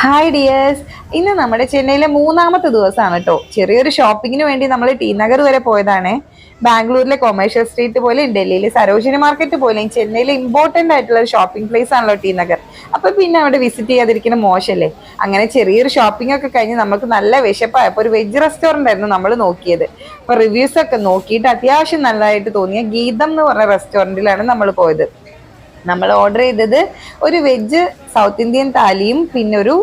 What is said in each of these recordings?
Hi dears. ഇന്ന് നമ്മുടെ ചെന്നൈയിലെ മൂന്നാമത്തെ ദിവസമാണ് കേട്ടോ. ചെറിയൊരു ഷോപ്പിങ്ങിന് വേണ്ടി നമ്മൾ ടി നഗർ വരെ പോയതാണ്. ബാംഗ്ലൂരിലെ കൊമേഴ്ഷ്യൽ സ്ട്രീറ്റ് പോലെയും ഡൽഹിയിലെ സരോജിനി മാർക്കറ്റ് പോലെയും ചെന്നൈയിലെ ഇമ്പോർട്ടൻ്റ് ആയിട്ടുള്ള ഒരു ഷോപ്പിംഗ് പ്ലേസ് ആണല്ലോ ടി നഗർ. അപ്പൊ പിന്നെ അവിടെ വിസിറ്റ് ചെയ്യാതിരിക്കുന്ന മോശമല്ലേ. അങ്ങനെ ചെറിയൊരു ഷോപ്പിംഗ് ഒക്കെ കഴിഞ്ഞ് നമുക്ക് നല്ല വിശപ്പായപ്പോൾ ഒരു വെജ് റെസ്റ്റോറൻ്റ് ആയിരുന്നു നമ്മൾ നോക്കിയത്. അപ്പൊ റിവ്യൂസ് ഒക്കെ നോക്കിയിട്ട് അത്യാവശ്യം നല്ലതായിട്ട് തോന്നിയ ഗീതം എന്ന് പറഞ്ഞ റെസ്റ്റോറൻറ്റിലാണ് നമ്മൾ പോയത്. നമ്മൾ ഓർഡർ ചെയ്തത് ഒരു വെജ് സൗത്ത് ഇന്ത്യൻ താലിയും പിന്നെ ഒരു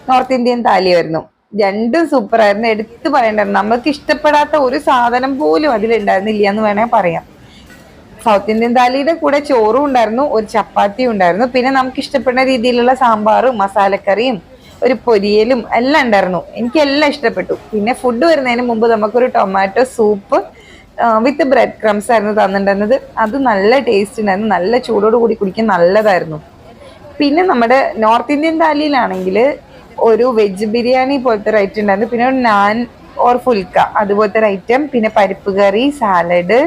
നോർത്ത് ഇന്ത്യൻ താലിയായിരുന്നു. രണ്ടും സൂപ്പർ ആയിരുന്നു. എടുത്തു പറയണ്ടായിരുന്നു, നമുക്ക് ഇഷ്ടപ്പെടാത്ത ഒരു സാധനം പോലും അതിലുണ്ടായിരുന്നില്ല എന്ന് വേണേൽ പറയാം. സൗത്ത് ഇന്ത്യൻ താലിയുടെ കൂടെ ചോറും ഉണ്ടായിരുന്നു, ഒരു ചപ്പാത്തിയും ഉണ്ടായിരുന്നു, പിന്നെ നമുക്ക് ഇഷ്ടപ്പെടുന്ന രീതിയിലുള്ള സാമ്പാറും മസാലക്കറിയും ഒരു പൊരിയലും എല്ലാം ഉണ്ടായിരുന്നു. എനിക്ക് എല്ലാം ഇഷ്ടപ്പെട്ടു. പിന്നെ ഫുഡ് വരുന്നതിന് മുമ്പ് നമുക്കൊരു tomato soup with bread crumbs ആയിരുന്നു തന്നിട്ടുണ്ടായിരുന്നത്. അത് നല്ല ടേസ്റ്റ് ഉണ്ടായിരുന്നു, നല്ല ചൂടോട് കൂടി കുടിക്കാൻ നല്ലതായിരുന്നു. പിന്നെ നമ്മുടെ നോർത്ത് ഇന്ത്യൻ താലിയിലാണെങ്കിൽ ഒരു വെജ് ബിരിയാണി പോലത്തെ ഒരു ഐറ്റം ഉണ്ടായിരുന്നു, പിന്നെ ഒരു നാൻ ഓർ ഫുൽക്ക അതുപോലത്തെ ഒരു ഐറ്റം, പിന്നെ പരിപ്പ് കറി, സാലഡ്,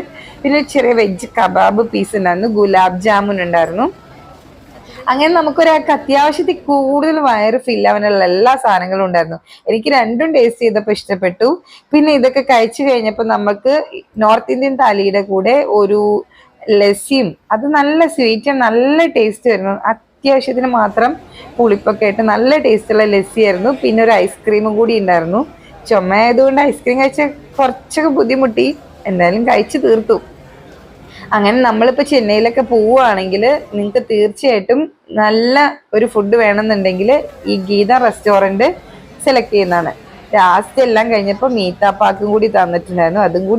പിന്നെ ചെറിയ വെജ് കബാബ് പീസ് ഉണ്ടായിരുന്നു, ഗുലാബ് ജാമുൻ ഉണ്ടായിരുന്നു. അങ്ങനെ നമുക്കൊരാൾക്ക് അത്യാവശ്യത്തിൽ കൂടുതൽ വയറ് ഫില്ലാവാനുള്ള എല്ലാ സാധനങ്ങളും ഉണ്ടായിരുന്നു. എനിക്ക് രണ്ടും ടേസ്റ്റ് ചെയ്തപ്പോൾ ഇഷ്ടപ്പെട്ടു. പിന്നെ ഇതൊക്കെ കഴിച്ചു കഴിഞ്ഞപ്പോൾ നമുക്ക് നോർത്ത് ഇന്ത്യൻ താലിയുടെ കൂടെ ഒരു ലസ്സിയും, അത് നല്ല സ്വീറ്റ് നല്ല ടേസ്റ്റ് ആയിരുന്നു. അത്യാവശ്യത്തിന് മാത്രം പുളിപ്പൊക്കെ ആയിട്ട് നല്ല ടേസ്റ്റുള്ള ലസ്സി ആയിരുന്നു. പിന്നെ ഒരു ഐസ്ക്രീമും കൂടി ഉണ്ടായിരുന്നു. ചുമ ആയതുകൊണ്ട് ഐസ്ക്രീം കഴിച്ച കുറച്ചൊക്കെ ബുദ്ധിമുട്ടി, എന്തായാലും കഴിച്ചു തീർത്തു. അങ്ങനെ നമ്മളിപ്പോൾ ചെന്നൈയിലൊക്കെ പോവുകയാണെങ്കിൽ നിങ്ങൾക്ക് തീർച്ചയായിട്ടും നല്ല ഒരു ഫുഡ് വേണമെന്നുണ്ടെങ്കിൽ ഈ ഗീത റെസ്റ്റോറൻറ്റ് സെലക്ട് ചെയ്യുന്നതാണ്. ലാസ്റ്റ് എല്ലാം കഴിഞ്ഞപ്പോൾ മീത്താപ്പാക്കും കൂടി തന്നിട്ടുണ്ടായിരുന്നു, അതും കൂടി